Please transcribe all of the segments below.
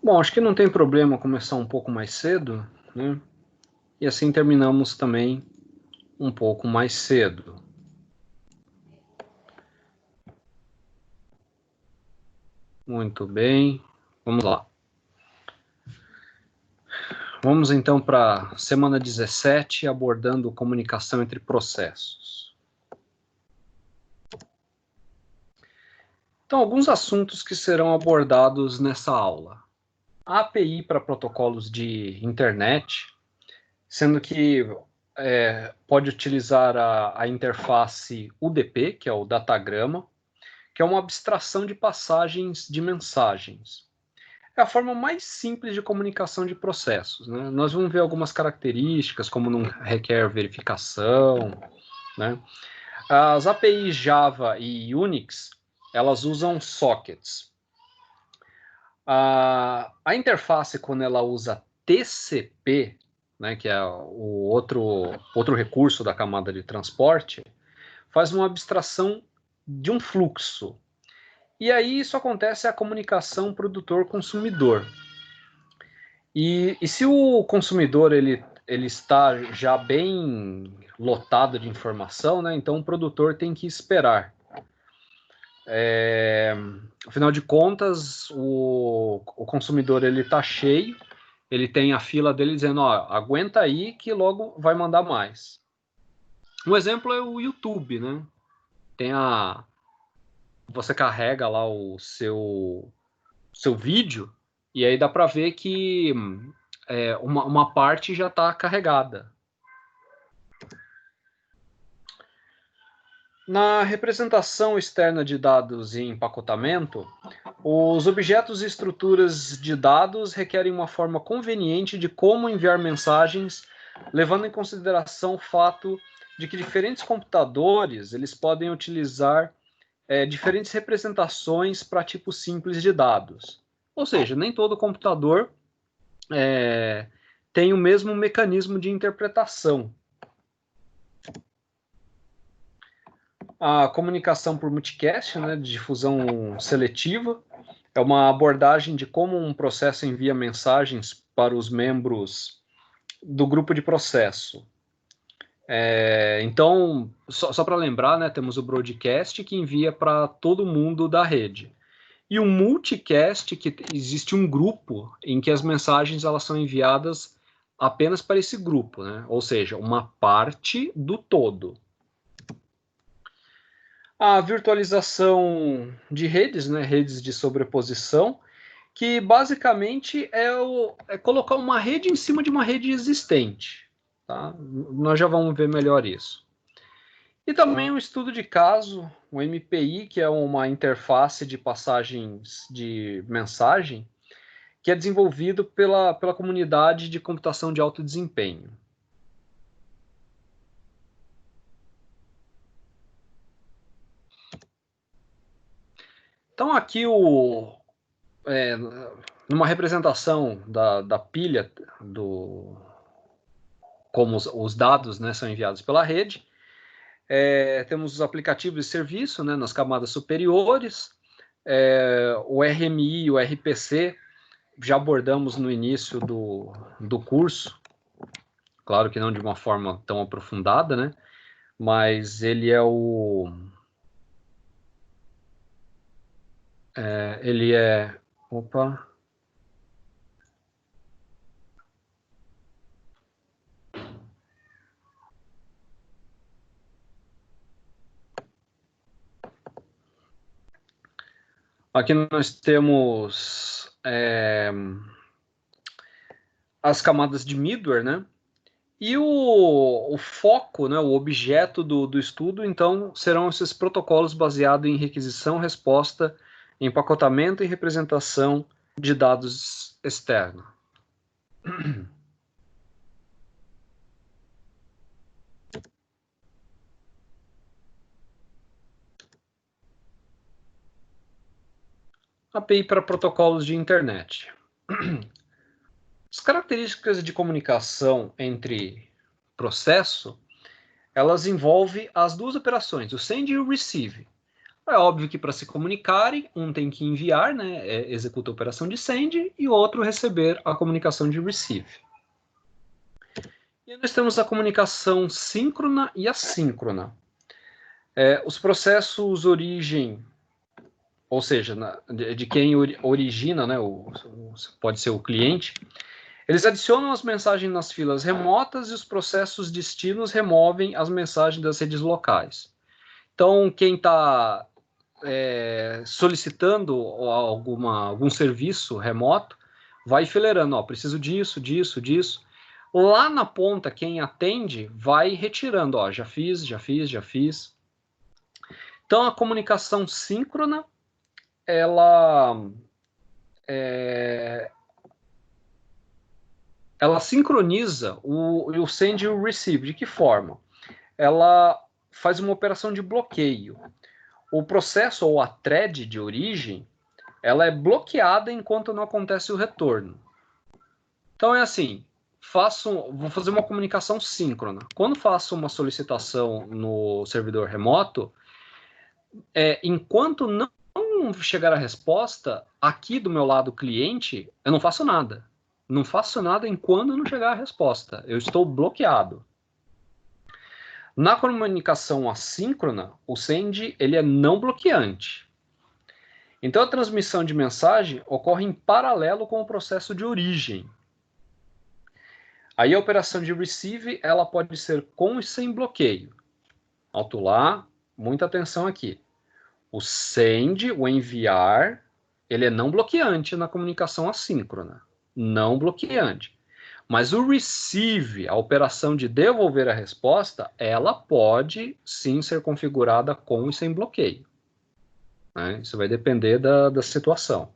Bom, acho que não tem problema começar um pouco mais cedo, né? E assim terminamos também um pouco mais cedo. Muito bem, vamos lá. Vamos então para semana 17, abordando comunicação entre processos. Então, alguns assuntos que serão abordados nessa aula. A API para protocolos de internet, sendo que pode utilizar a interface UDP, que é o datagrama, que é uma abstração de passagens de mensagens. É a forma mais simples de comunicação de processos, né? Nós vamos ver algumas características, como não requer verificação, né? As APIs Java e Unix, elas usam sockets. A interface, quando ela usa TCP, né, que é o outro recurso da camada de transporte, faz uma abstração de um fluxo. E aí isso acontece a comunicação produtor-consumidor. E se o consumidor ele está já bem lotado de informação, né, então o produtor tem que esperar. Afinal de contas, o consumidor ele está cheio, ele tem a fila dele dizendo, ó, aguenta aí que logo vai mandar mais. Um exemplo é o YouTube, né? Você carrega lá o seu vídeo e aí dá para ver que uma parte já está carregada. Na representação externa de dados e empacotamento, os objetos e estruturas de dados requerem uma forma conveniente de como enviar mensagens, levando em consideração o fato de que diferentes computadores eles podem utilizar diferentes representações para tipos simples de dados. Ou seja, nem todo computador tem o mesmo mecanismo de interpretação. A comunicação por multicast, né, de difusão seletiva, é uma abordagem de como um processo envia mensagens para os membros do grupo de processo. Então, só para lembrar, né, temos o broadcast que envia para todo mundo da rede. E o multicast, que existe um grupo em que as mensagens elas são enviadas apenas para esse grupo, né? Ou seja, uma parte do todo. A virtualização de redes, né, redes de sobreposição, que basicamente é colocar uma rede em cima de uma rede existente. Tá? Nós já vamos ver melhor isso. E também um estudo de caso, o MPI, que é uma interface de passagens de mensagem, que é desenvolvido pela comunidade de computação de alto desempenho. Então aqui numa representação da pilha, como os dados, né, são enviados pela rede, temos os aplicativos de serviço, né, nas camadas superiores, o RMI e o RPC, já abordamos no início do curso, claro que não de uma forma tão aprofundada, né, mas ele opa, aqui nós temos as camadas de middleware, né? E o foco, né, o objeto do estudo, então, serão esses protocolos baseados em requisição, resposta, empacotamento e representação de dados externos. API para protocolos de internet. As características de comunicação entre processo, elas envolvem as duas operações, o send e o receive. É óbvio que para se comunicarem, um tem que enviar, né, executa a operação de send, e o outro receber a comunicação de receive. E nós temos a comunicação síncrona e assíncrona. Os processos origem, ou seja, de quem origina, né, pode ser o cliente, eles adicionam as mensagens nas filas remotas e os processos destinos removem as mensagens das redes locais. Então, quem está solicitando algum serviço remoto vai enfileirando, ó, preciso disso, disso, disso. Lá na ponta, quem atende vai retirando, ó, já fiz, já fiz, já fiz. Então, a comunicação síncrona, ela sincroniza o send e o receive. De que forma? Ela faz uma operação de bloqueio. O processo ou a thread de origem, ela é bloqueada enquanto não acontece o retorno. Então é assim, vou fazer uma comunicação síncrona. Quando faço uma solicitação no servidor remoto, enquanto não chegar a resposta, aqui do meu lado cliente, eu não faço nada. Não faço nada enquanto não chegar a resposta. Eu estou bloqueado. Na comunicação assíncrona, o send ele é não bloqueante. Então a transmissão de mensagem ocorre em paralelo com o processo de origem. Aí a operação de receive ela pode ser com e sem bloqueio. Alto lá, muita atenção aqui. O send, o enviar, ele é não bloqueante na comunicação assíncrona. Não bloqueante. Mas o receive, a operação de devolver a resposta, ela pode sim ser configurada com e sem bloqueio. Né? Isso vai depender da situação.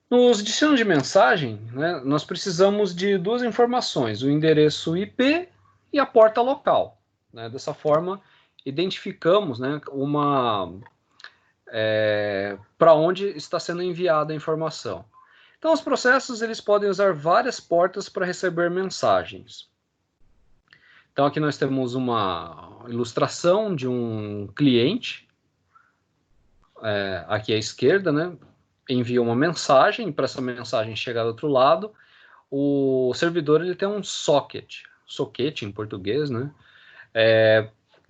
Nos destinos de mensagem, né, nós precisamos de duas informações, o endereço IP e a porta local. Né? Dessa forma, identificamos, né, para onde está sendo enviada a informação. Então, os processos eles podem usar várias portas para receber mensagens. Então, aqui nós temos uma ilustração de um cliente, aqui à esquerda, né, envia uma mensagem, para essa mensagem chegar do outro lado, o servidor ele tem um socket em português, né,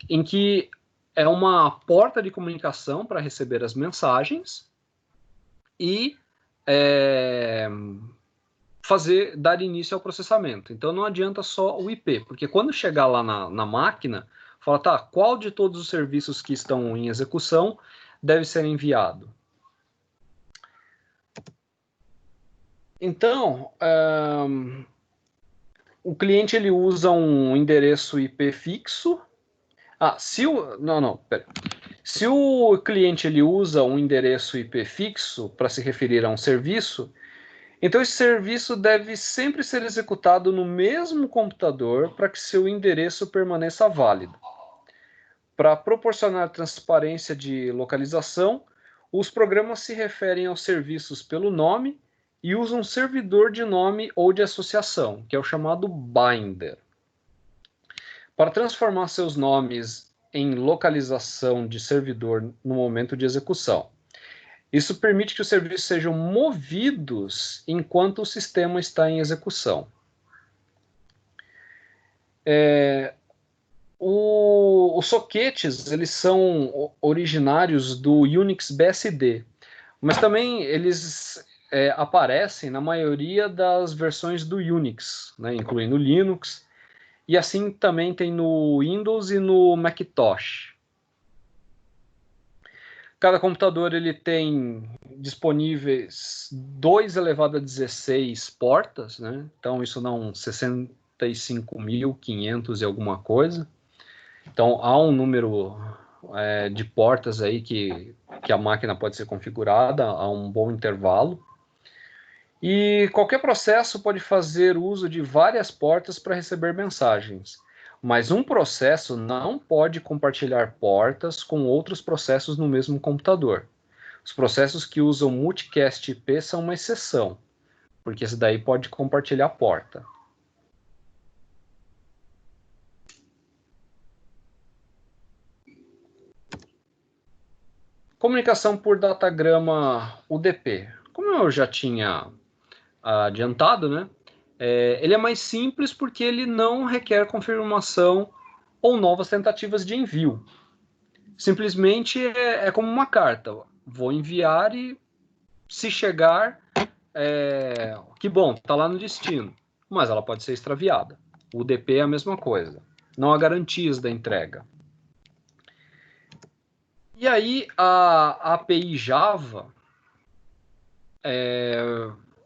em que é uma porta de comunicação para receber as mensagens e dar início ao processamento. Então não adianta só o IP, porque quando chegar lá na máquina, fala, tá, qual de todos os serviços que estão em execução deve ser enviado? Então, o cliente ele usa um endereço IP fixo. Se o cliente ele usa um endereço IP fixo para se referir a um serviço, então esse serviço deve sempre ser executado no mesmo computador para que seu endereço permaneça válido. Para proporcionar transparência de localização, os programas se referem aos serviços pelo nome e usam um servidor de nome ou de associação, que é o chamado binder. Para transformar seus nomes em localização de servidor no momento de execução. Isso permite que os serviços sejam movidos enquanto o sistema está em execução. Os sockets eles são originários do Unix BSD, mas também eles aparecem na maioria das versões do Unix, né, incluindo Linux, e assim também tem no Windows e no Macintosh. Cada computador ele tem disponíveis 2 elevado a 16 portas, né? Então isso dá uns 65.500 e alguma coisa. Então há um número de portas aí que a máquina pode ser configurada a um bom intervalo. E qualquer processo pode fazer uso de várias portas para receber mensagens. Mas um processo não pode compartilhar portas com outros processos no mesmo computador. Os processos que usam multicast IP são uma exceção, porque esse daí pode compartilhar porta. Comunicação por datagrama UDP. Como eu já tinha adiantado, né? Ele é mais simples porque ele não requer confirmação ou novas tentativas de envio. Simplesmente é como uma carta. Vou enviar e, se chegar, que bom, está lá no destino. Mas ela pode ser extraviada. O UDP é a mesma coisa. Não há garantias da entrega. E aí, a API Java,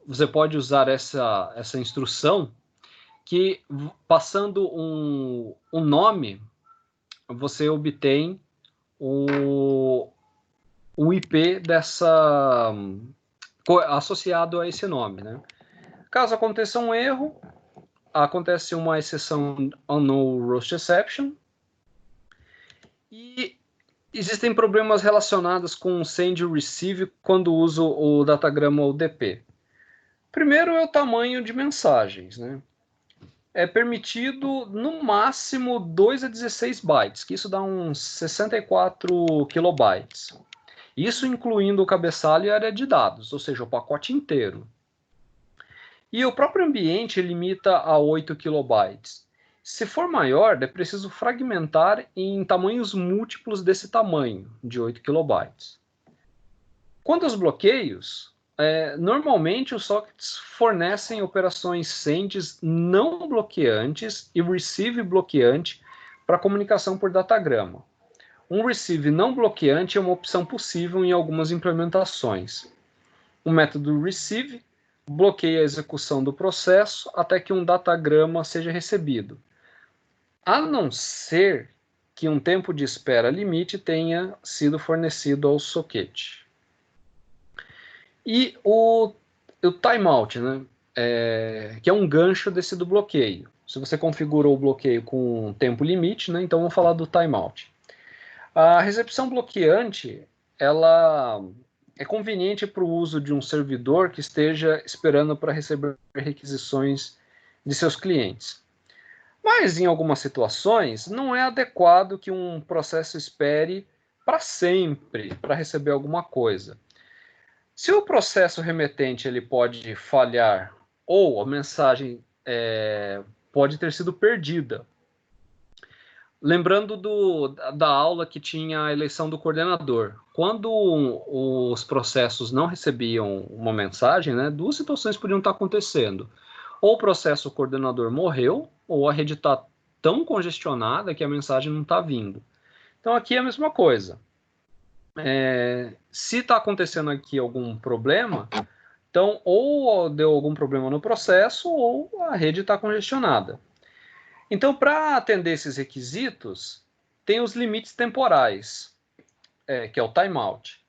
você pode usar essa instrução que, passando um nome, você obtém o IP associado a esse nome, né? Caso aconteça um erro, acontece uma exceção no roast exception e existem problemas relacionados com send e receive quando uso o datagrama UDP. Primeiro é o tamanho de mensagens, né? É permitido no máximo 2 a 16 bytes, que isso dá uns 64 kilobytes. Isso incluindo o cabeçalho e a área de dados, ou seja, o pacote inteiro. E o próprio ambiente limita a 8 kilobytes. Se for maior, é preciso fragmentar em tamanhos múltiplos desse tamanho, de 8 kilobytes. Quanto aos bloqueios, normalmente os sockets fornecem operações sends não bloqueantes e receive bloqueante para comunicação por datagrama. Um receive não bloqueante é uma opção possível em algumas implementações. O método receive bloqueia a execução do processo até que um datagrama seja recebido, a não ser que um tempo de espera limite tenha sido fornecido ao socket. E o timeout, né? Que é um gancho desse do bloqueio. Se você configurou o bloqueio com tempo limite, né? Então vamos falar do timeout. A recepção bloqueante, ela é conveniente para o uso de um servidor que esteja esperando para receber requisições de seus clientes. Mas, em algumas situações, não é adequado que um processo espere para sempre para receber alguma coisa. Se o processo remetente ele pode falhar ou a mensagem pode ter sido perdida. Lembrando da aula que tinha a eleição do coordenador. Quando os processos não recebiam uma mensagem, né, duas situações podiam estar acontecendo. Ou o processo coordenador morreu, ou a rede está tão congestionada que a mensagem não está vindo. Então aqui é a mesma coisa. Se está acontecendo aqui algum problema, então ou deu algum problema no processo, ou a rede está congestionada. Então, para atender esses requisitos, tem os limites temporais, que é o timeout,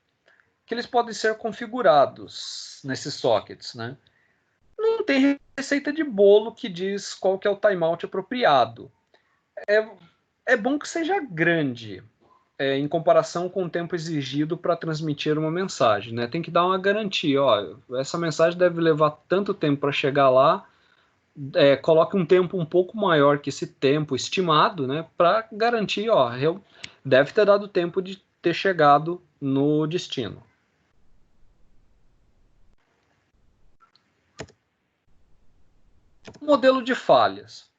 que eles podem ser configurados nesses sockets, né? Não tem receita de bolo que diz qual que é o timeout apropriado. É bom que seja grande, em comparação com o tempo exigido para transmitir uma mensagem, né? Tem que dar uma garantia, ó, essa mensagem deve levar tanto tempo para chegar lá, coloque um tempo um pouco maior que esse tempo estimado, né, para garantir, ó, deve ter dado tempo de ter chegado no destino. Modelo de falhas.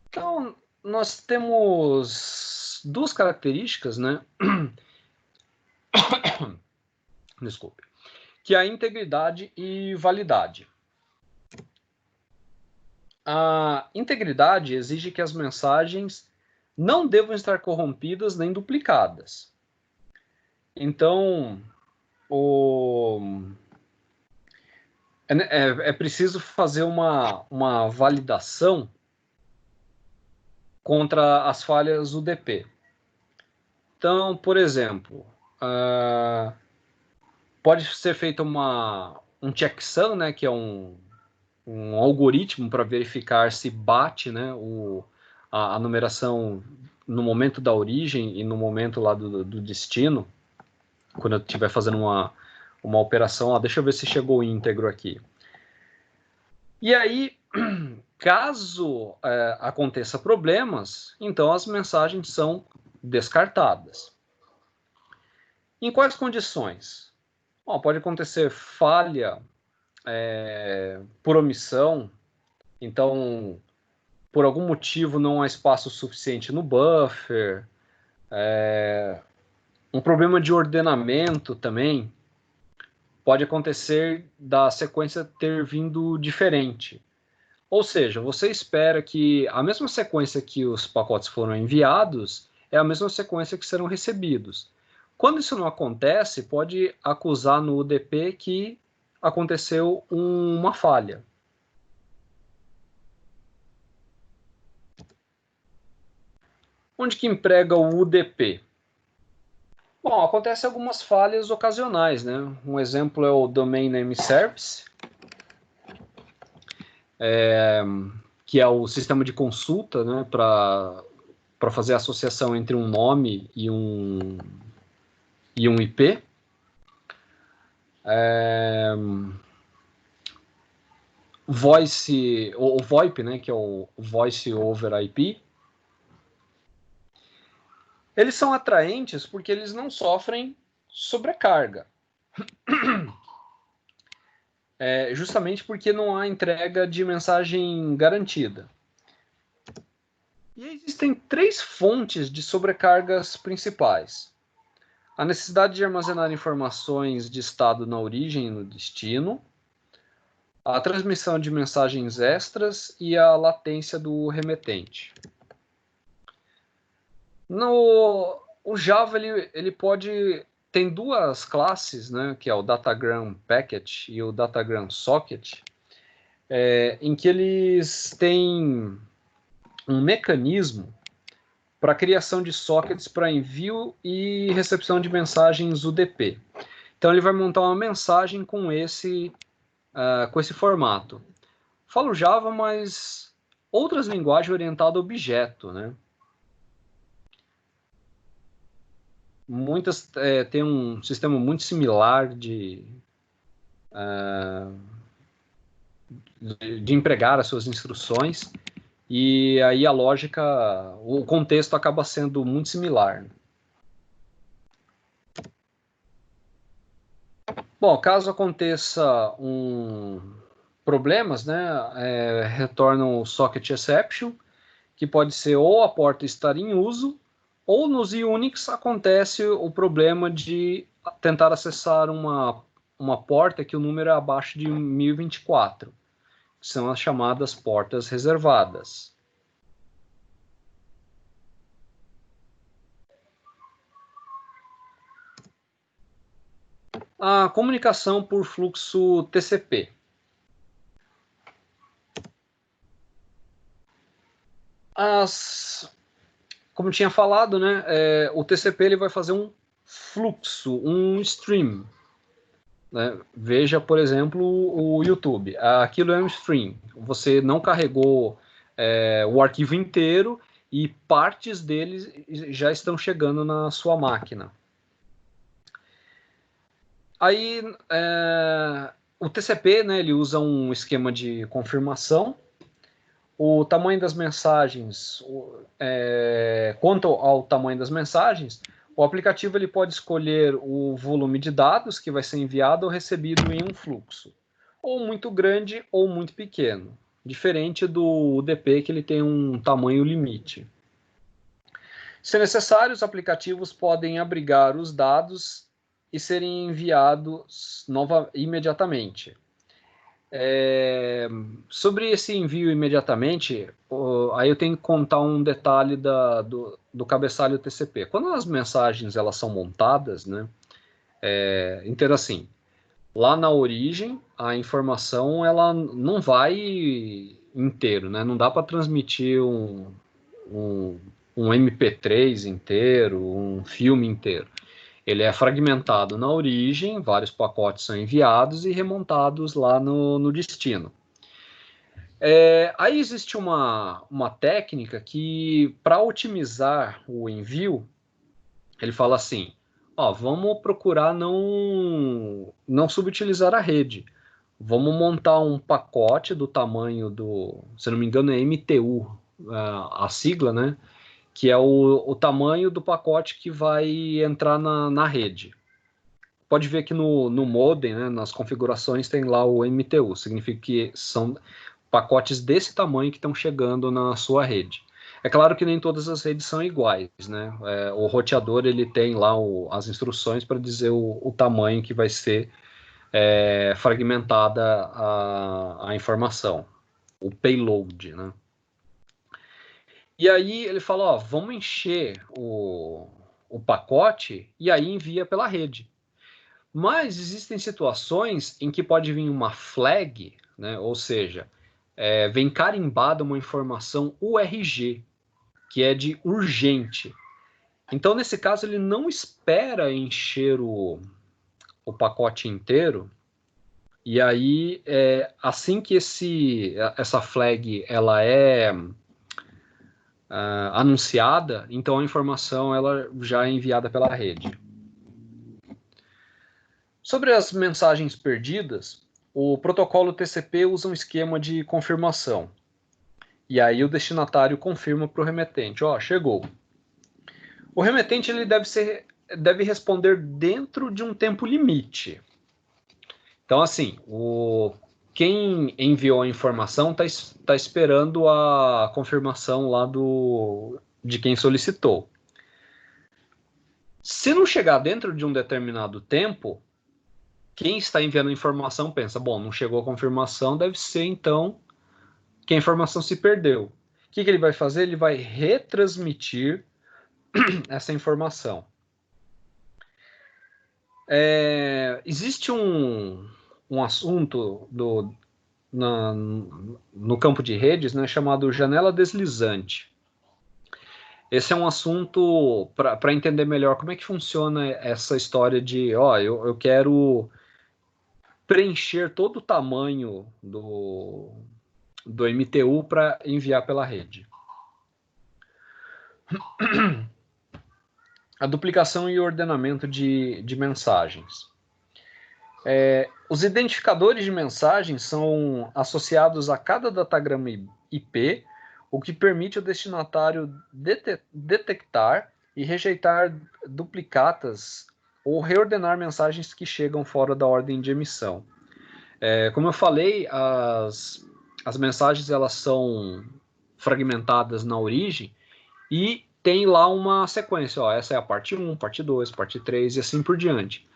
Então, nós temos duas características, né? Desculpe. Que é a integridade e validade. A integridade exige que as mensagens não devam estar corrompidas nem duplicadas. Então, é preciso fazer uma validação contra as falhas UDP. Então, por exemplo, pode ser feita um checksum, né, que é um algoritmo para verificar se bate, né, a numeração no momento da origem e no momento lá do destino, quando eu estiver fazendo uma operação. Deixa eu ver se chegou íntegro aqui. E aí, caso aconteça problemas, então as mensagens são descartadas. Em quais condições? Bom, pode acontecer falha por omissão, então, por algum motivo, não há espaço suficiente no buffer, um problema de ordenamento também, pode acontecer da sequência ter vindo diferente. Ou seja, você espera que a mesma sequência que os pacotes foram enviados é a mesma sequência que serão recebidos. Quando isso não acontece, pode acusar no UDP que aconteceu uma falha. Onde que emprega o UDP? Bom, acontecem algumas falhas ocasionais, né? Um exemplo é o Domain Name Service, que é o sistema de consulta, né, para fazer a associação entre um nome e um IP. Voice, o VoIP, né, que é o Voice over IP. Eles são atraentes porque eles não sofrem sobrecarga. Justamente porque não há entrega de mensagem garantida. E existem 3 fontes de sobrecargas principais: a necessidade de armazenar informações de estado na origem e no destino, a transmissão de mensagens extras e a latência do remetente. O Java ele tem 2 classes, né, que é o Datagram Packet e o Datagram Socket, em que eles têm um mecanismo para a criação de sockets para envio e recepção de mensagens UDP. Então ele vai montar uma mensagem com esse formato. Falo Java, mas outras linguagens orientadas a objeto, né? Muitas têm um sistema muito similar de empregar as suas instruções, e aí a lógica, o contexto acaba sendo muito similar. Bom, caso aconteça problemas, né, retornam o socket exception, que pode ser ou a porta estar em uso, ou nos Unix acontece o problema de tentar acessar uma porta que o número é abaixo de 1024, que são as chamadas portas reservadas. A comunicação por fluxo TCP. Como tinha falado, né, o TCP ele vai fazer um fluxo, um stream. Né? Veja, por exemplo, o YouTube. Aquilo é um stream. Você não carregou o arquivo inteiro e partes deles já estão chegando na sua máquina. Aí, o TCP, né, ele usa um esquema de confirmação. O tamanho das mensagens, quanto ao tamanho das mensagens, o aplicativo ele pode escolher o volume de dados que vai ser enviado ou recebido em um fluxo, ou muito grande ou muito pequeno, diferente do UDP, que ele tem um tamanho limite. Se necessário, os aplicativos podem abrigar os dados e serem enviados imediatamente. Sobre esse envio imediatamente, aí eu tenho que contar um detalhe do cabeçalho TCP. Quando as mensagens elas são montadas, né, então assim, lá na origem a informação ela não vai inteiro, né, não dá para transmitir um MP3 inteiro, um filme inteiro. Ele é fragmentado na origem, vários pacotes são enviados e remontados lá no destino. Aí existe uma técnica que, para otimizar o envio, ele fala assim, vamos procurar não subutilizar a rede. Vamos montar um pacote do tamanho se não me engano é MTU, a sigla, né? Que é o tamanho do pacote que vai entrar na rede. pode ver que no modem, né, nas configurações, tem lá o MTU, significa que são pacotes desse tamanho que estão chegando na sua rede. É claro que nem todas as redes são iguais, né? O roteador ele tem lá as instruções para dizer o tamanho que vai ser fragmentada a informação, o payload, né? E aí ele fala, ó, vamos encher o pacote e aí envia pela rede. Mas existem situações em que pode vir uma flag, né? Ou seja, vem carimbada uma informação URG, que é de urgente. Então, nesse caso, ele não espera encher o pacote inteiro, e aí, assim que essa flag ela é anunciada, então a informação ela já é enviada pela rede. Sobre as mensagens perdidas, o protocolo TCP usa um esquema de confirmação. E aí o destinatário confirma para o remetente, ó, chegou. O remetente ele deve responder dentro de um tempo limite. Então, assim, quem enviou a informação está esperando a confirmação lá de quem solicitou. Se não chegar dentro de um determinado tempo, quem está enviando a informação pensa, bom, não chegou a confirmação, deve ser então que a informação se perdeu. O que ele vai fazer? Ele vai retransmitir essa informação. Existe um assunto no campo de redes, né, chamado janela deslizante. Esse é um assunto para entender melhor como é que funciona essa história de, ó, eu quero preencher todo o tamanho do MTU para enviar pela rede. A duplicação e ordenamento de mensagens. Os identificadores de mensagens são associados a cada datagrama IP, o que permite ao destinatário detectar e rejeitar duplicatas ou reordenar mensagens que chegam fora da ordem de emissão. Como eu falei, as mensagens elas são fragmentadas na origem e tem lá uma sequência, ó, essa é a parte 1, parte 2, parte 3 e assim por diante.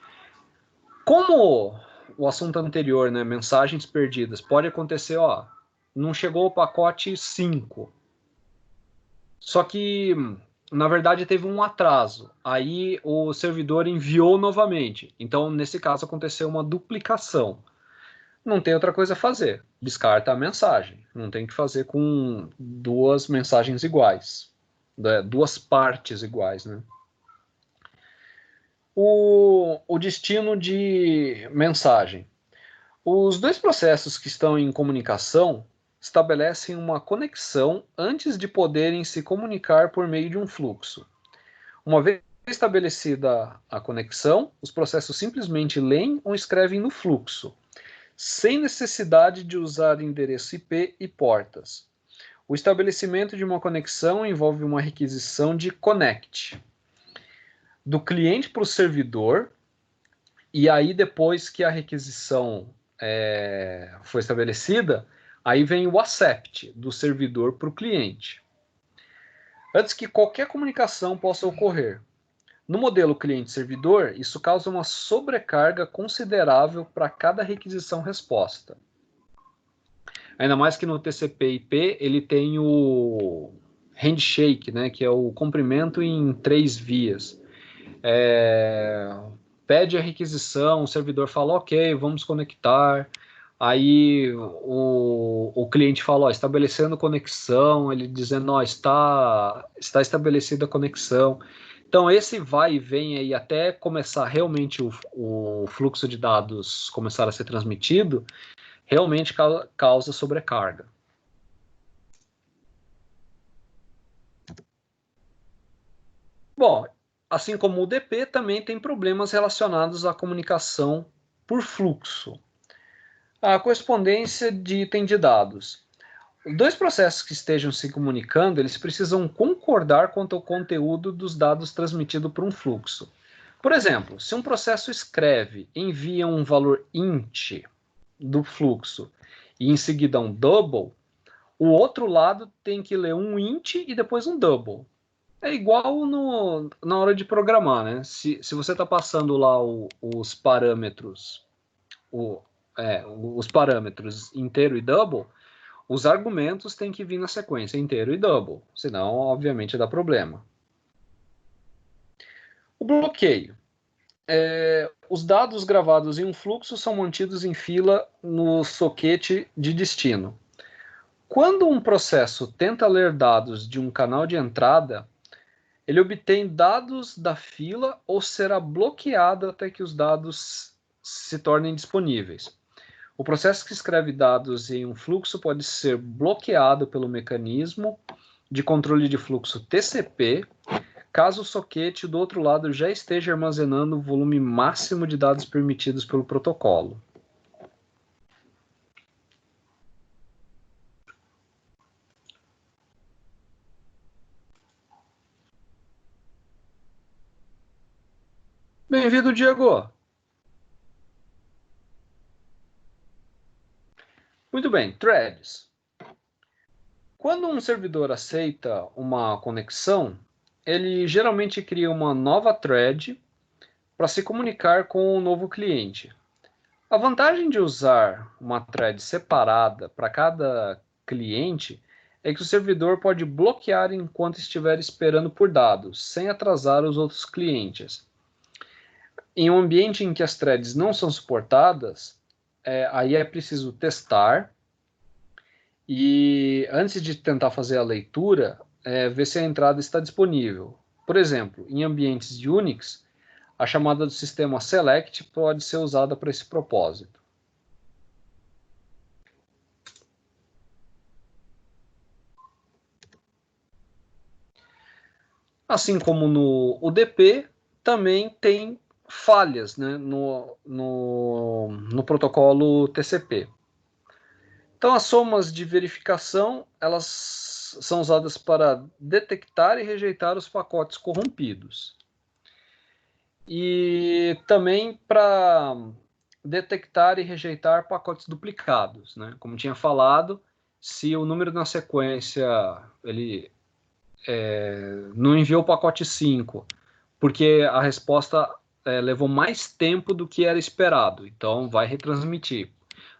Como o assunto anterior, né, mensagens perdidas, pode acontecer, ó, não chegou o pacote 5, só que, na verdade, teve um atraso, aí o servidor enviou novamente, então, nesse caso, aconteceu uma duplicação. Não tem outra coisa a fazer, descarta a mensagem, não tem que fazer com duas mensagens iguais, duas partes iguais, né? O destino de mensagem. Os dois processos que estão em comunicação estabelecem uma conexão antes de poderem se comunicar por meio de um fluxo. Uma vez estabelecida a conexão, os processos simplesmente leem ou escrevem no fluxo, sem necessidade de usar endereço IP e portas. O estabelecimento de uma conexão envolve uma requisição de connect do cliente para o servidor, e aí depois que a requisição foi estabelecida, aí vem o accept do servidor para o cliente. Antes que qualquer comunicação possa ocorrer. No modelo cliente-servidor, isso causa uma sobrecarga considerável para cada requisição-resposta. Ainda mais que no TCP/IP ele tem o handshake, né, que é o cumprimento em 3 vias. Pede a requisição, o servidor fala, ok, vamos conectar. Aí o cliente fala, ó, estabelecendo conexão, ele dizendo, ó, está estabelecida a conexão. Então, esse vai e vem aí até começar realmente o fluxo de dados começar a ser transmitido, realmente causa sobrecarga. Bom, assim como o DP, também tem problemas relacionados à comunicação por fluxo. A correspondência de item de dados. Dois processos que estejam se comunicando, eles precisam concordar quanto ao conteúdo dos dados transmitidos por um fluxo. Por exemplo, se um processo escreve, envia um valor int do fluxo e em seguida um double, o outro lado tem que ler um int e depois um double. É igual na hora de programar, né? Se você está passando lá os parâmetros, os parâmetros inteiro e double, os argumentos têm que vir na sequência inteiro e double, senão, obviamente, dá problema. O bloqueio. Os dados gravados em um fluxo são mantidos em fila no soquete de destino. Quando um processo tenta ler dados de um canal de entrada, ele obtém dados da fila ou será bloqueado até que os dados se tornem disponíveis. O processo que escreve dados em um fluxo pode ser bloqueado pelo mecanismo de controle de fluxo TCP, caso o soquete do outro lado já esteja armazenando o volume máximo de dados permitidos pelo protocolo. Bem-vindo, Diego! Muito bem, threads. Quando um servidor aceita uma conexão, ele geralmente cria uma nova thread para se comunicar com o novo cliente. A vantagem de usar uma thread separada para cada cliente é que o servidor pode bloquear enquanto estiver esperando por dados, sem atrasar os outros clientes. Em um ambiente em que as threads não são suportadas, aí é preciso testar e, antes de tentar fazer a leitura, ver se a entrada está disponível. Por exemplo, em ambientes de Unix, a chamada do sistema select pode ser usada para esse propósito. Assim como no UDP, também tem falhas, né, no protocolo TCP. Então, as somas de verificação, elas são usadas para detectar e rejeitar os pacotes corrompidos. E também para detectar e rejeitar pacotes duplicados, né? Como tinha falado, se o número na sequência ele não enviou o pacote 5, porque a resposta levou mais tempo do que era esperado, então vai retransmitir.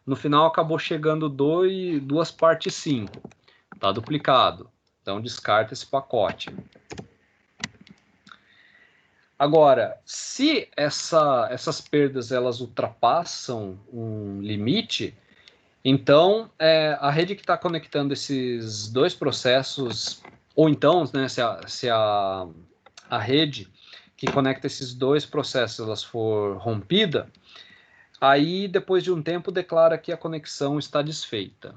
No final acabou chegando duas partes 5, está duplicado, então descarta esse pacote. Agora, se essas perdas elas ultrapassam um limite, então a rede que está conectando esses dois processos, ou então, né, se a rede que conecta esses dois processos elas for rompida, aí depois de um tempo declara que a conexão está desfeita.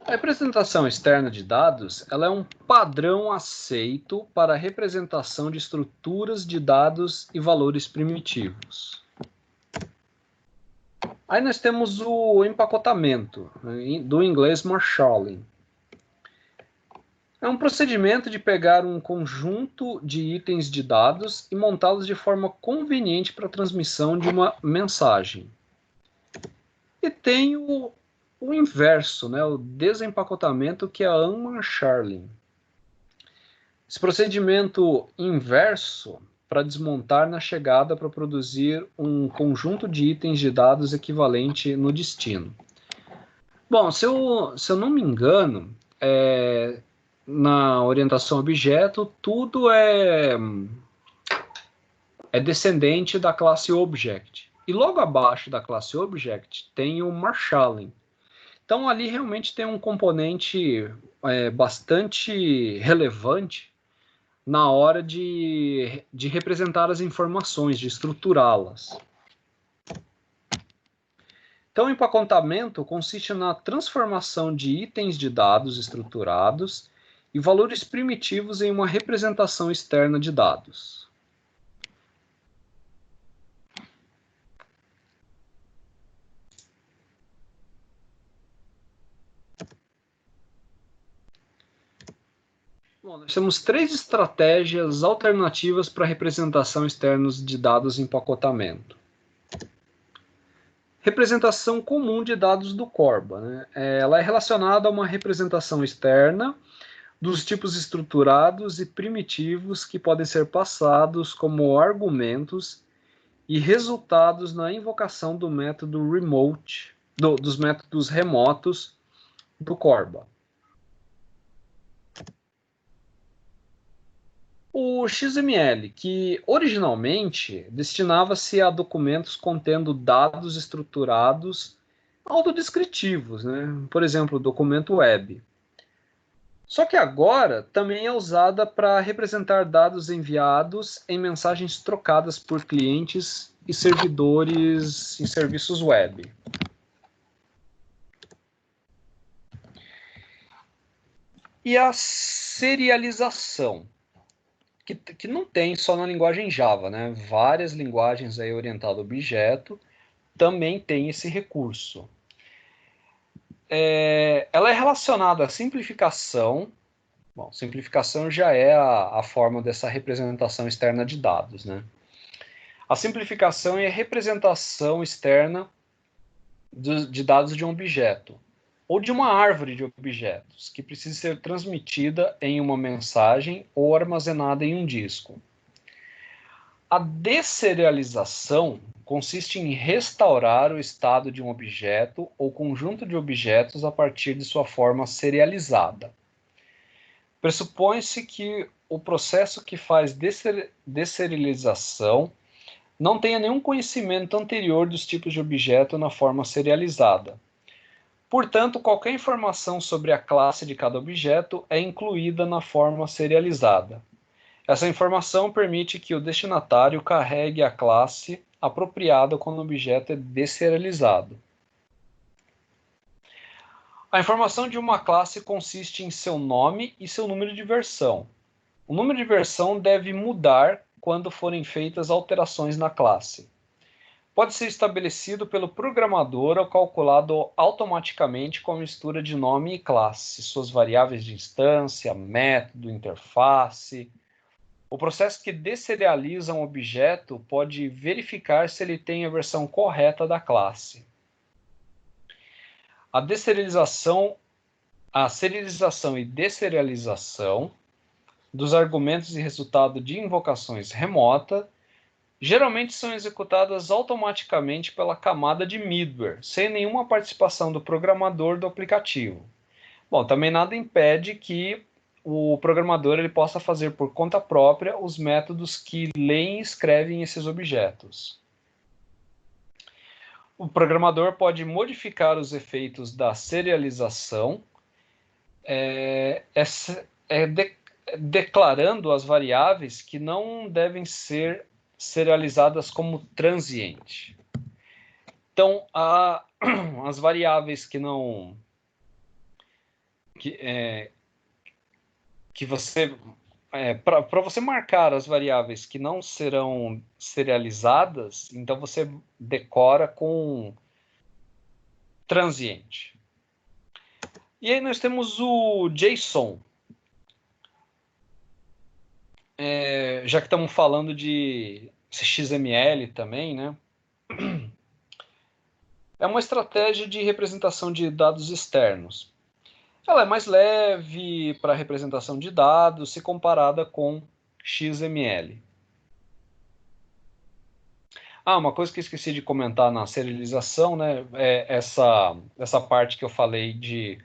A representação externa de dados ela é um padrão aceito para a representação de estruturas de dados e valores primitivos. Aí nós temos o empacotamento, do inglês marshalling. É um procedimento de pegar um conjunto de itens de dados e montá-los de forma conveniente para a transmissão de uma mensagem. E tem o inverso, né, o desempacotamento, que é a unmarshalling. Esse procedimento inverso para desmontar na chegada para produzir um conjunto de itens de dados equivalente no destino. Bom, se eu não me engano, na orientação objeto, tudo é descendente da classe Object. E logo abaixo da classe Object tem o marshalling. Então ali realmente tem um componente bastante relevante na hora de representar as informações, de estruturá-las. Então, o empacotamento consiste na transformação de itens de dados estruturados e valores primitivos em uma representação externa de dados. Bom, nós temos três estratégias alternativas para a representação externa de dados em empacotamento. Representação comum de dados do Corba, né? Ela é relacionada a uma representação externa dos tipos estruturados e primitivos que podem ser passados como argumentos e resultados na invocação do método remote, dos métodos remotos do Corba. O XML, que originalmente destinava-se a documentos contendo dados estruturados autodescritivos, né? Por exemplo, documento web. Só que agora também é usada para representar dados enviados em mensagens trocadas por clientes e servidores em serviços web. E a serialização, que não tem só na linguagem Java, né? Várias linguagens aí orientadas a objeto também tem esse recurso. Ela é relacionada à simplificação. Bom, simplificação já é a forma dessa representação externa de dados, né? A simplificação é a representação externa de dados de um objeto, ou de uma árvore de objetos, que precisa ser transmitida em uma mensagem ou armazenada em um disco. A desserialização consiste em restaurar o estado de um objeto ou conjunto de objetos a partir de sua forma serializada. Pressupõe-se que o processo que faz desserialização não tenha nenhum conhecimento anterior dos tipos de objeto na forma serializada. Portanto, qualquer informação sobre a classe de cada objeto é incluída na forma serializada. Essa informação permite que o destinatário carregue a classe apropriada quando o objeto é desserializado. A informação de uma classe consiste em seu nome e seu número de versão. O número de versão deve mudar quando forem feitas alterações na classe. Pode ser estabelecido pelo programador ou calculado automaticamente com a mistura de nome e classe, suas variáveis de instância, método, interface. O processo que desserializa um objeto pode verificar se ele tem a versão correta da classe. A serialização e desserialização dos argumentos e resultado de invocações remotas geralmente são executadas automaticamente pela camada de middleware, sem nenhuma participação do programador do aplicativo. Bom, também nada impede que o programador ele possa fazer por conta própria os métodos que leem e escrevem esses objetos. O programador pode modificar os efeitos da serialização, declarando as variáveis que não devem ser serializadas como transiente. Então, as variáveis que não... para você marcar as variáveis que não serão serializadas, então você decora com transiente. E aí nós temos o JSON. Já que estamos falando de XML também, né? É uma estratégia de representação de dados externos. Ela é mais leve para representação de dados se comparada com XML. Uma coisa que eu esqueci de comentar na serialização, né, é essa parte que eu falei de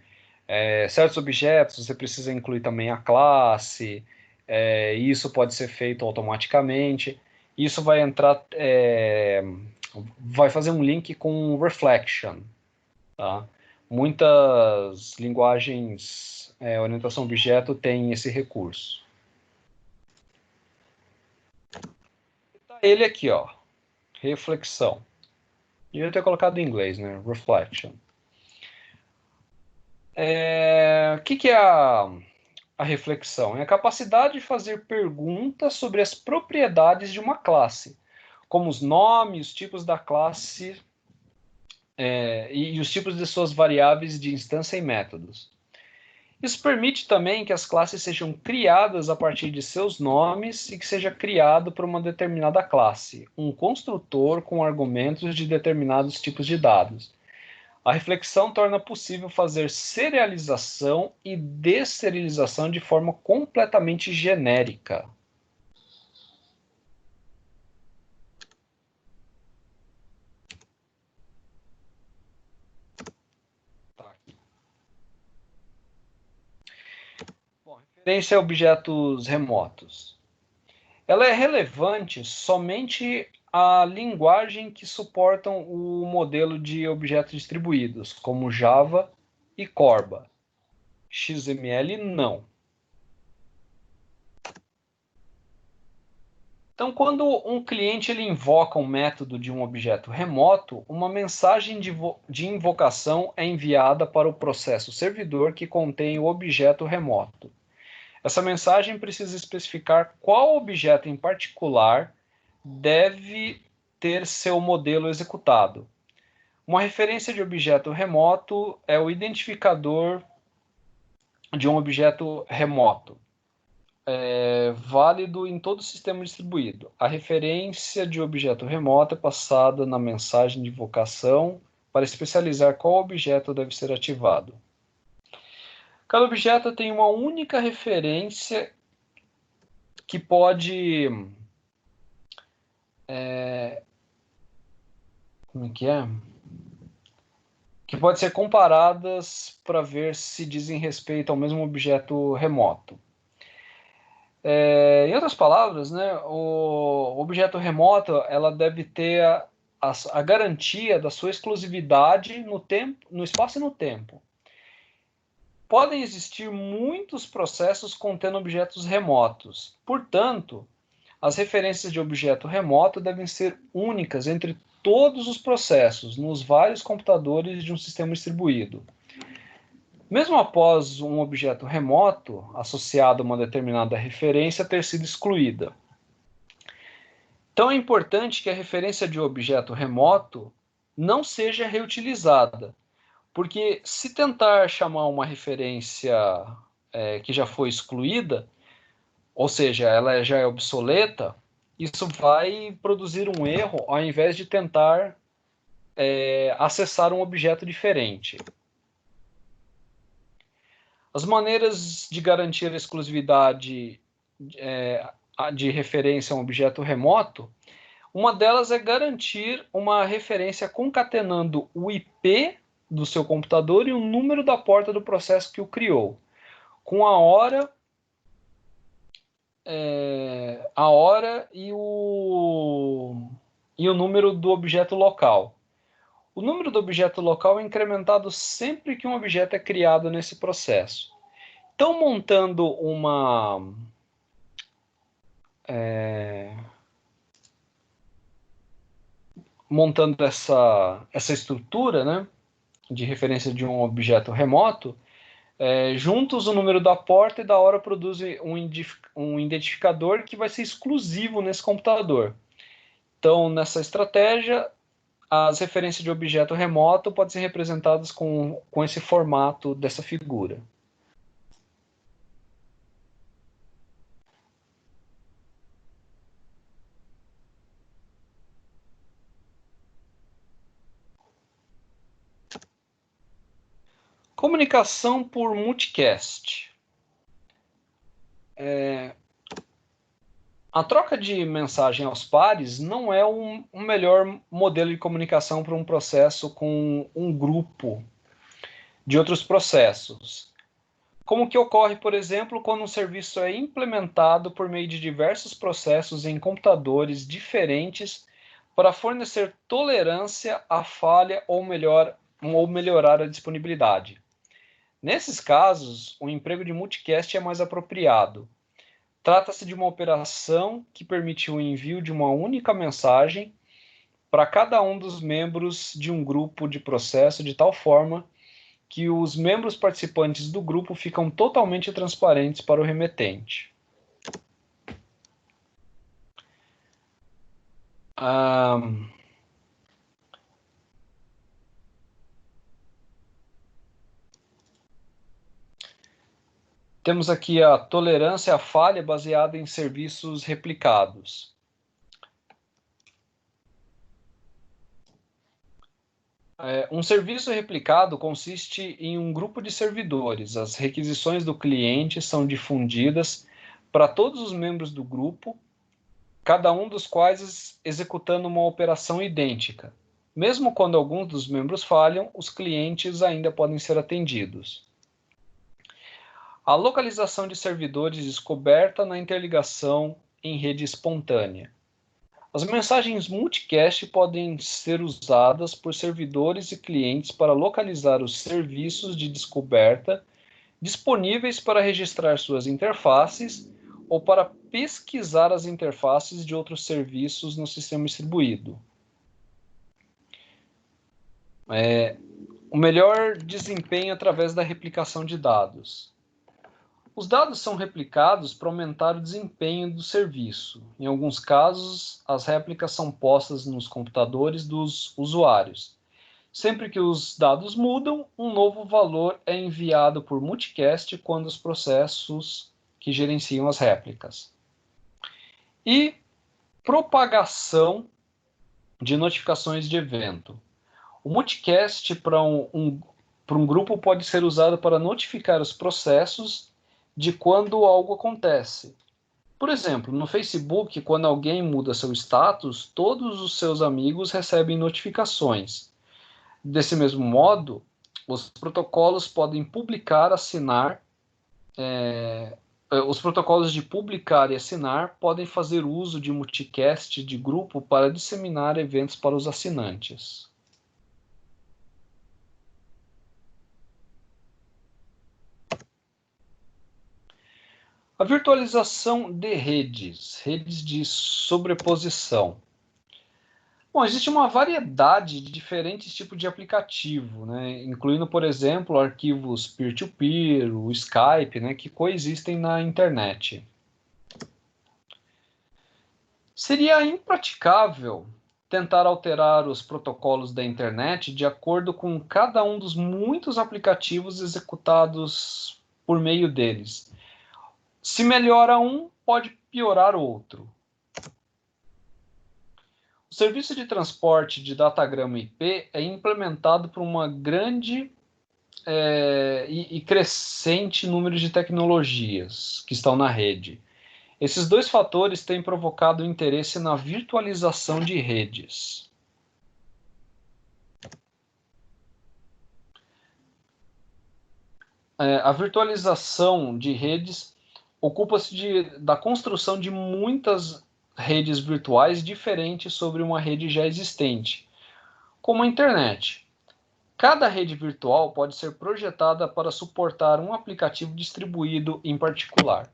certos objetos, você precisa incluir também a classe, e isso pode ser feito automaticamente. Isso vai entrar, vai fazer um link com reflection, tá? Muitas linguagens orientação objeto têm esse recurso. Tá ele aqui, ó, reflexão. E eu ter colocado em inglês, né? Reflection. O que é a reflexão? É a capacidade de fazer perguntas sobre as propriedades de uma classe, como os nomes, os tipos da classe e os tipos de suas variáveis de instância e métodos. Isso permite também que as classes sejam criadas a partir de seus nomes e que seja criado por uma determinada classe, um construtor com argumentos de determinados tipos de dados. A reflexão torna possível fazer serialização e desserialização de forma completamente genérica. Bom, referência a objetos remotos. Ela é relevante somente à linguagem que suportam o modelo de objetos distribuídos, como Java e Corba. XML não. Então, quando um cliente ele invoca um método de um objeto remoto, uma mensagem de invocação é enviada para o processo servidor que contém o objeto remoto. Essa mensagem precisa especificar qual objeto em particular deve ter seu modelo executado. Uma referência de objeto remoto é o identificador de um objeto remoto, válido em todo o sistema distribuído. A referência de objeto remoto é passada na mensagem de invocação para especializar qual objeto deve ser ativado. Cada objeto tem uma única referência que pode... como é que é? Que pode ser comparadas para ver se dizem respeito ao mesmo objeto remoto. Em outras palavras, né, o objeto remoto ela deve ter a garantia da sua exclusividade no tempo, no espaço e no tempo. Podem existir muitos processos contendo objetos remotos. Portanto, as referências de objeto remoto devem ser únicas entre todos os processos, nos vários computadores de um sistema distribuído. Mesmo após um objeto remoto associado a uma determinada referência ter sido excluída. Então é importante que a referência de objeto remoto não seja reutilizada, porque se tentar chamar uma referência que já foi excluída, ou seja, ela já é obsoleta, isso vai produzir um erro ao invés de tentar acessar um objeto diferente. As maneiras de garantir a exclusividade de referência a um objeto remoto, uma delas é garantir uma referência concatenando o IP do seu computador e o número da porta do processo que o criou, com a hora e o número do objeto local. O número do objeto local é incrementado sempre que um objeto é criado nesse processo. Então, montando essa estrutura, né, de referência de um objeto remoto, juntos o número da porta e da hora produzem um identificador que vai ser exclusivo nesse computador. Então, nessa estratégia, as referências de objeto remoto podem ser representadas com esse formato dessa figura. Comunicação por multicast. A troca de mensagem aos pares não é um melhor modelo de comunicação para um processo com um grupo de outros processos. Como que ocorre, por exemplo, quando um serviço é implementado por meio de diversos processos em computadores diferentes para fornecer tolerância à falha ou melhorar a disponibilidade. Nesses casos, o emprego de multicast é mais apropriado. Trata-se de uma operação que permite o envio de uma única mensagem para cada um dos membros de um grupo de processo de tal forma que os membros participantes do grupo ficam totalmente transparentes para o remetente. Temos aqui a tolerância à falha baseada em serviços replicados. Um serviço replicado consiste em um grupo de servidores. As requisições do cliente são difundidas para todos os membros do grupo, cada um dos quais executando uma operação idêntica. Mesmo quando alguns dos membros falham, os clientes ainda podem ser atendidos. A localização de servidores descoberta na interligação em rede espontânea. As mensagens multicast podem ser usadas por servidores e clientes para localizar os serviços de descoberta disponíveis para registrar suas interfaces ou para pesquisar as interfaces de outros serviços no sistema distribuído. O melhor desempenho através da replicação de dados. Os dados são replicados para aumentar o desempenho do serviço. Em alguns casos, as réplicas são postas nos computadores dos usuários. Sempre que os dados mudam, um novo valor é enviado por multicast quando os processos que gerenciam as réplicas. E propagação de notificações de evento. O multicast para um grupo pode ser usado para notificar os processos de quando algo acontece. Por exemplo, no Facebook, quando alguém muda seu status, todos os seus amigos recebem notificações. Desse mesmo modo, os protocolos podem os protocolos de publicar e assinar podem fazer uso de multicast de grupo para disseminar eventos para os assinantes. A virtualização de redes de sobreposição. Bom, existe uma variedade de diferentes tipos de aplicativo, né, incluindo, por exemplo, arquivos peer-to-peer, o Skype, né, que coexistem na internet. Seria impraticável tentar alterar os protocolos da internet de acordo com cada um dos muitos aplicativos executados por meio deles. Se melhora um, pode piorar outro. O serviço de transporte de datagrama IP é implementado por uma grande e crescente número de tecnologias que estão na rede. Esses dois fatores têm provocado interesse na virtualização de redes. A virtualização de redes ocupa-se da construção de muitas redes virtuais diferentes sobre uma rede já existente, como a internet. Cada rede virtual pode ser projetada para suportar um aplicativo distribuído em particular.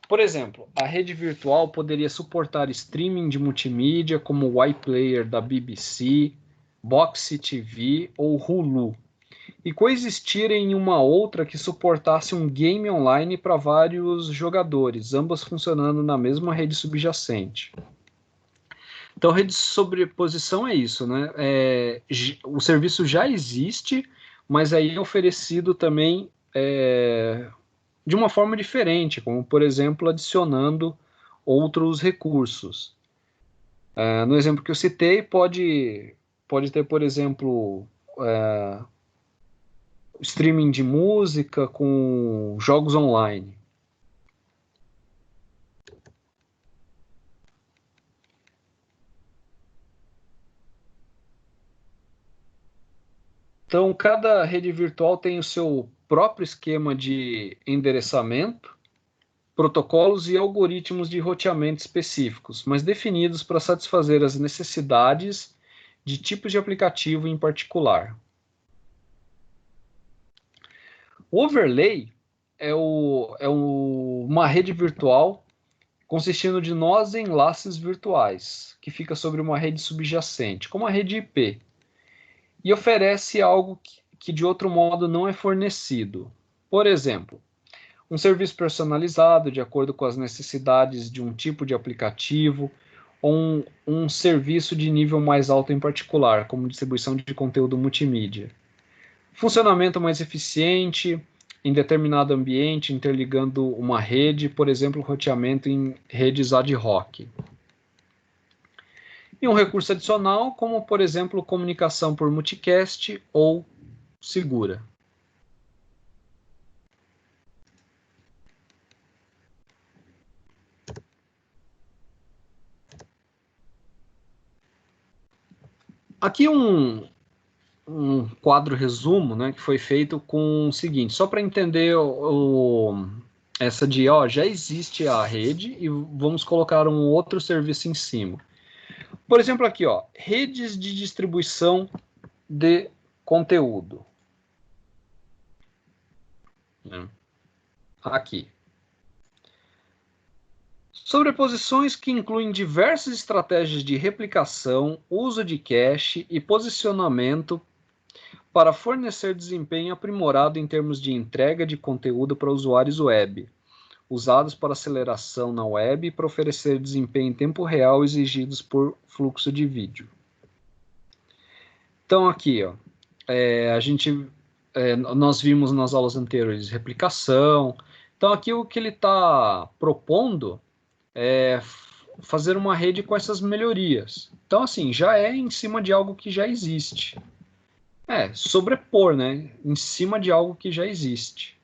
Por exemplo, a rede virtual poderia suportar streaming de multimídia como o iPlayer da BBC, Boxy TV ou Hulu, e coexistir em uma outra que suportasse um game online para vários jogadores, ambas funcionando na mesma rede subjacente. Então, rede de sobreposição é isso, né? O serviço já existe, mas aí é oferecido também de uma forma diferente, como, por exemplo, adicionando outros recursos. No exemplo que eu citei, pode ter, por exemplo, streaming de música com jogos online. Então, cada rede virtual tem o seu próprio esquema de endereçamento, protocolos e algoritmos de roteamento específicos, mas definidos para satisfazer as necessidades de tipos de aplicativo em particular. O overlay é uma rede virtual consistindo de nós e enlaces virtuais, que fica sobre uma rede subjacente, como a rede IP, e oferece algo que de outro modo não é fornecido. Por exemplo, um serviço personalizado de acordo com as necessidades de um tipo de aplicativo, ou um serviço de nível mais alto em particular, como distribuição de conteúdo multimídia. Funcionamento mais eficiente, em determinado ambiente, interligando uma rede, por exemplo, roteamento em redes ad hoc. E um recurso adicional, como, por exemplo, comunicação por multicast ou segura. Aqui um quadro resumo, né, que foi feito com o seguinte, só para entender essa de, ó, já existe a rede e vamos colocar um outro serviço em cima. Por exemplo, aqui, ó, redes de distribuição de conteúdo. Aqui. Sobreposições que incluem diversas estratégias de replicação, uso de cache e posicionamento para fornecer desempenho aprimorado em termos de entrega de conteúdo para usuários web, usados para aceleração na web e para oferecer desempenho em tempo real exigidos por fluxo de vídeo. Então aqui, ó, nós vimos nas aulas anteriores replicação. Então aqui o que ele está propondo é fazer uma rede com essas melhorias. Então assim, já é em cima de algo que já existe. Sobrepor, né? Em cima de algo que já existe.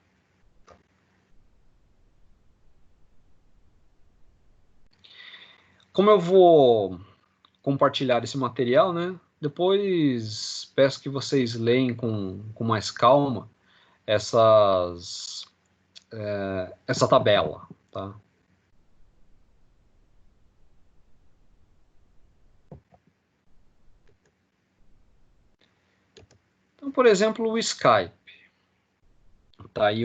Como eu vou compartilhar esse material, né? Depois peço que vocês leem com mais calma essa tabela, tá? Então, por exemplo, o Skype. Tá aí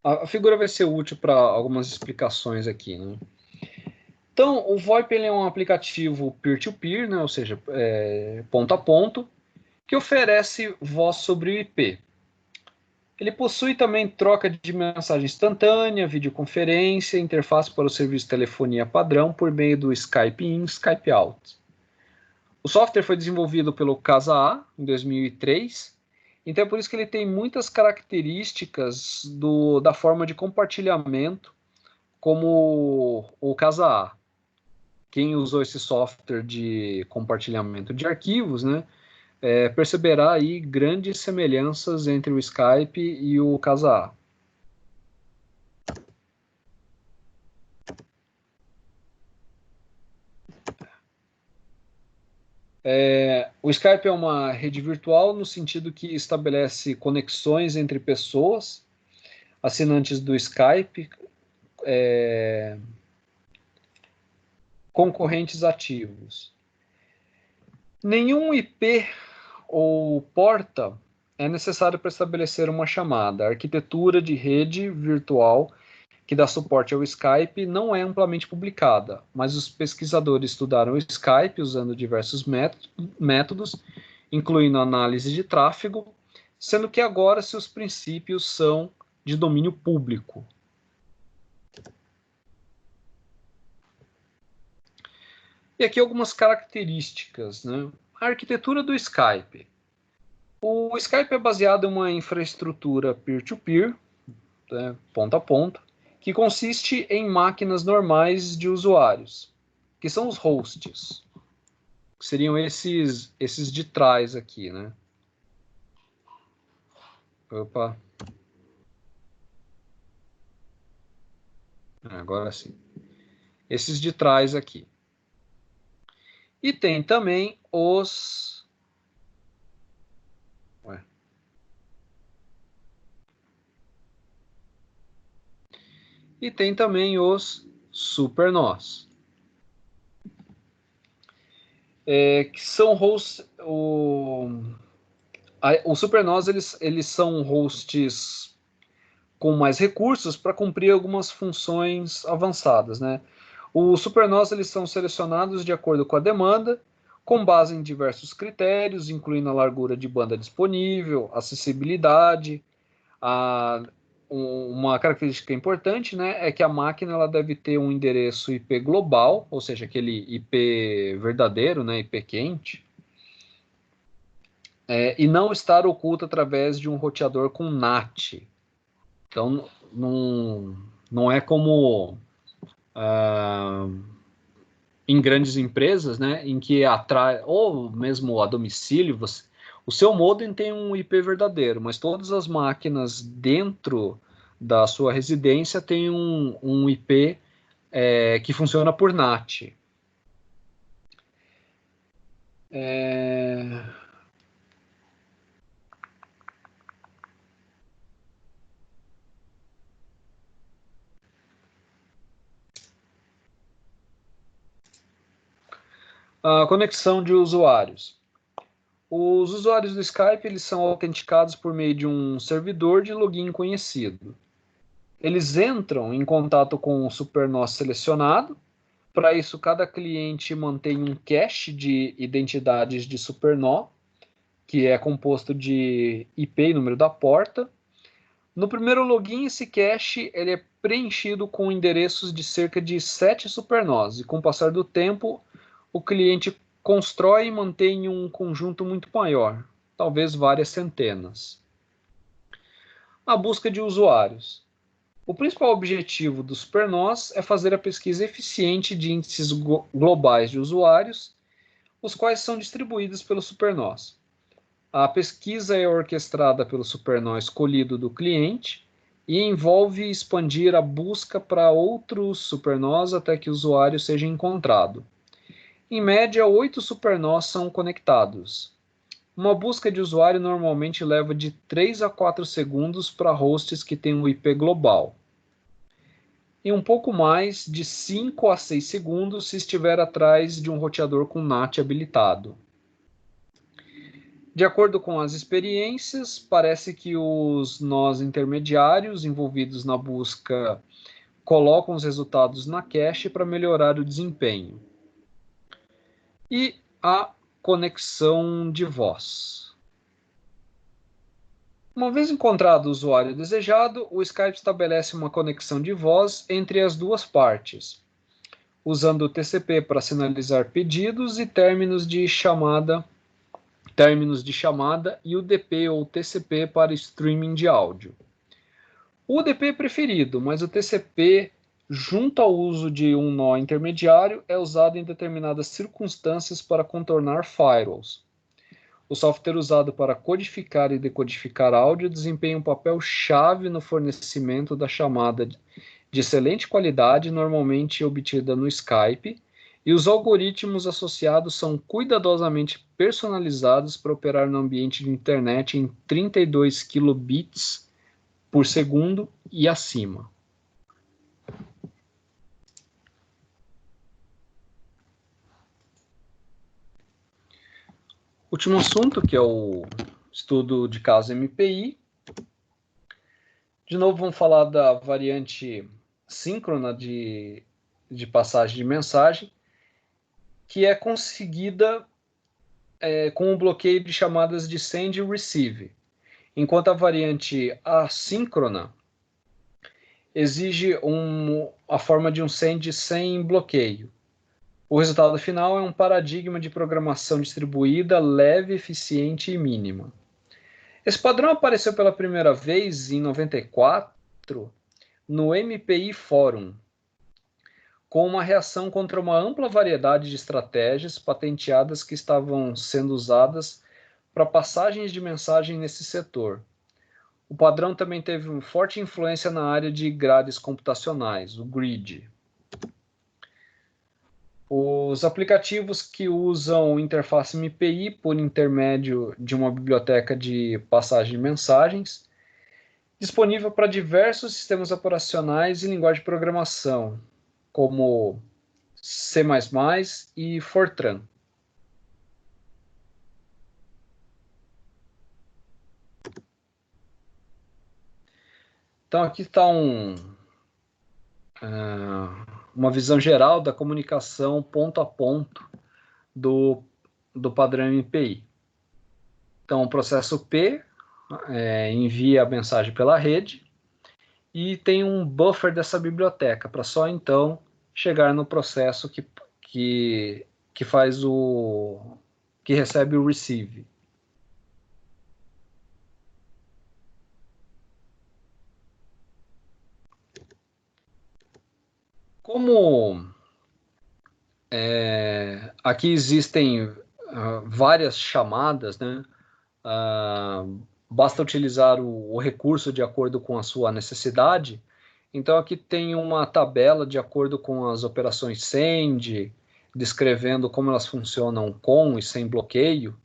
a figura vai ser útil para algumas explicações aqui, né? Então, o VoIP ele é um aplicativo peer-to-peer, né? Ou seja, ponto a ponto, que oferece voz sobre o IP. Ele possui também troca de mensagem instantânea, videoconferência, interface para o serviço de telefonia padrão por meio do Skype In, Skype Out. O software foi desenvolvido pelo Casa A em 2003, então é por isso que ele tem muitas características da forma de compartilhamento como o Casa A. Quem usou esse software de compartilhamento de arquivos, né, perceberá aí grandes semelhanças entre o Skype e o Casa A. O Skype é uma rede virtual no sentido que estabelece conexões entre pessoas, assinantes do Skype, concorrentes ativos. Nenhum IP ou porta é necessário para estabelecer uma chamada. A arquitetura de rede virtual que dá suporte ao Skype não é amplamente publicada, mas os pesquisadores estudaram o Skype usando diversos métodos, incluindo análise de tráfego, sendo que agora seus princípios são de domínio público. E aqui algumas características, né? A arquitetura do Skype. O Skype é baseado em uma infraestrutura peer-to-peer, né, ponto a ponto, que consiste em máquinas normais de usuários, que são os hosts, que seriam esses de trás aqui, né? Opa. Agora sim. Esses de trás aqui. E tem também os... E tem também os supernós. Que são hosts... Os supernós, eles são hosts com mais recursos para cumprir algumas funções avançadas, né? Os supernós, eles são selecionados de acordo com a demanda, com base em diversos critérios, incluindo a largura de banda disponível, acessibilidade. Uma característica importante, né, é que a máquina ela deve ter um endereço IP global, ou seja, aquele IP verdadeiro, né, IP quente. e não estar oculto através de um roteador com NAT. Então, não é como em grandes empresas, né, em que ou mesmo a domicílio, o seu modem tem um IP verdadeiro, mas todas as máquinas dentro da sua residência têm um IP que funciona por NAT. A conexão de usuários. Os usuários do Skype eles são autenticados por meio de um servidor de login conhecido. Eles entram em contato com o SuperNOS selecionado. Para isso, cada cliente mantém um cache de identidades de SuperNOS, que é composto de IP e número da porta. No primeiro login, esse cache ele é preenchido com endereços de cerca de 7 SuperNOS, e com o passar do tempo, o cliente constrói e mantém um conjunto muito maior, talvez várias centenas. A busca de usuários. O principal objetivo do SuperNOS é fazer a pesquisa eficiente de índices globais de usuários, os quais são distribuídos pelo SuperNOS. A pesquisa é orquestrada pelo SuperNOS escolhido do cliente e envolve expandir a busca para outros SuperNOS até que o usuário seja encontrado. Em média, 8 SuperNOS são conectados. Uma busca de usuário normalmente leva de 3 a 4 segundos para hosts que têm um IP global, e um pouco mais de 5 a 6 segundos se estiver atrás de um roteador com NAT habilitado. De acordo com as experiências, parece que os nós intermediários envolvidos na busca colocam os resultados na cache para melhorar o desempenho. E a conexão de voz. Uma vez encontrado o usuário desejado, o Skype estabelece uma conexão de voz entre as duas partes, usando o TCP para sinalizar pedidos e términos de chamada e o UDP ou TCP para streaming de áudio. O UDP é preferido, mas o TCP, junto ao uso de um nó intermediário, é usado em determinadas circunstâncias para contornar firewalls. O software usado para codificar e decodificar áudio desempenha um papel chave no fornecimento da chamada de excelente qualidade, normalmente obtida no Skype, e os algoritmos associados são cuidadosamente personalizados para operar no ambiente de internet em 32 kilobits por segundo e acima. Último assunto, que é o estudo de caso MPI. De novo, vamos falar da variante síncrona de passagem de mensagem, que é conseguida com o bloqueio de chamadas de send e receive, enquanto a variante assíncrona exige a forma de um send sem bloqueio. O resultado final é um paradigma de programação distribuída, leve, eficiente e mínima. Esse padrão apareceu pela primeira vez em 94 no MPI Forum, com uma reação contra uma ampla variedade de estratégias patenteadas que estavam sendo usadas para passagens de mensagem nesse setor. O padrão também teve uma forte influência na área de grades computacionais, o GRID. Os aplicativos que usam interface MPI por intermédio de uma biblioteca de passagem de mensagens, disponível para diversos sistemas operacionais e linguagem de programação, como C++ e Fortran. Então aqui está uma visão geral da comunicação ponto a ponto do padrão MPI. Então o processo P envia a mensagem pela rede e tem um buffer dessa biblioteca para só então chegar no processo que faz que recebe o receive. Como aqui existem várias chamadas, né? Basta utilizar o recurso de acordo com a sua necessidade. Então aqui tem uma tabela de acordo com as operações send, descrevendo como elas funcionam com e sem bloqueio.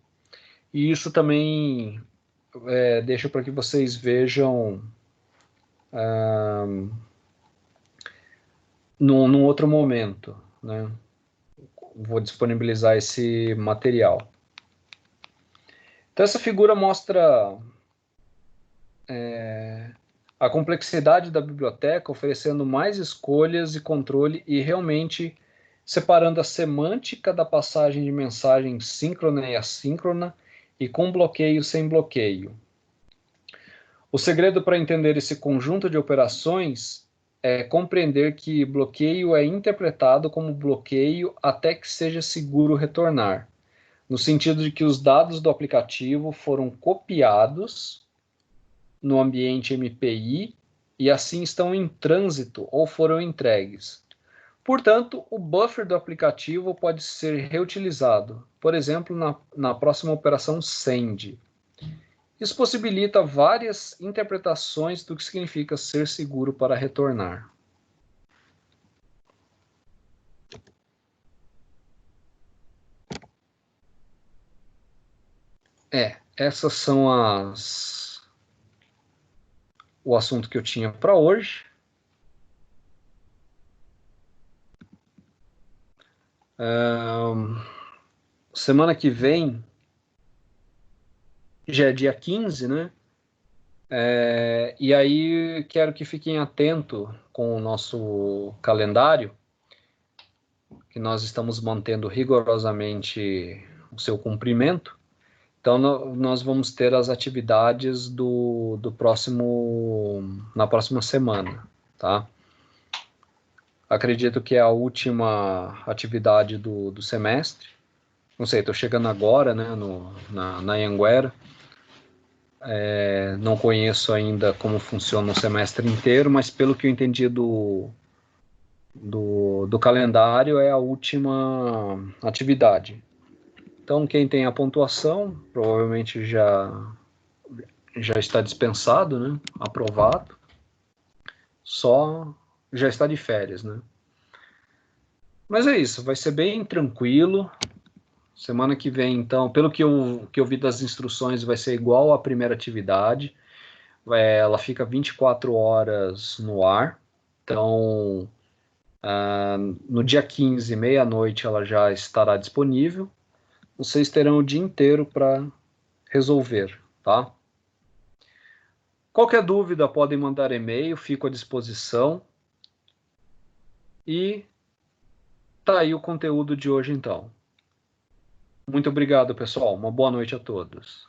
E isso também deixo para que vocês vejam num outro momento, né? Vou disponibilizar esse material. Então essa figura mostra a complexidade da biblioteca, oferecendo mais escolhas e controle e realmente separando a semântica da passagem de mensagem síncrona e assíncrona e com bloqueio sem bloqueio. O segredo para entender esse conjunto de operações é compreender que bloqueio é interpretado como bloqueio até que seja seguro retornar, no sentido de que os dados do aplicativo foram copiados no ambiente MPI e assim estão em trânsito ou foram entregues. Portanto, o buffer do aplicativo pode ser reutilizado, por exemplo, na próxima operação send. Isso possibilita várias interpretações do que significa ser seguro para retornar. Essas são o assunto que eu tinha para hoje. Semana que vem já é dia 15, né? E aí quero que fiquem atentos com o nosso calendário, que nós estamos mantendo rigorosamente o seu cumprimento. Então nós vamos ter as atividades na próxima semana, tá? Acredito que é a última atividade do semestre. Não sei, estou chegando agora, né, na Anhanguera. Não conheço ainda como funciona o semestre inteiro, mas pelo que eu entendi do calendário, é a última atividade. Então, quem tem a pontuação, provavelmente já está dispensado, né? Aprovado. Só já está de férias, né? Mas é isso, vai ser bem tranquilo. Semana que vem, então, pelo que eu vi das instruções, vai ser igual à primeira atividade. Ela fica 24 horas no ar. Então, no dia 15, meia-noite, ela já estará disponível. Vocês terão o dia inteiro para resolver, tá? Qualquer dúvida, podem mandar e-mail, fico à disposição. E tá aí o conteúdo de hoje, então. Muito obrigado, pessoal. Uma boa noite a todos.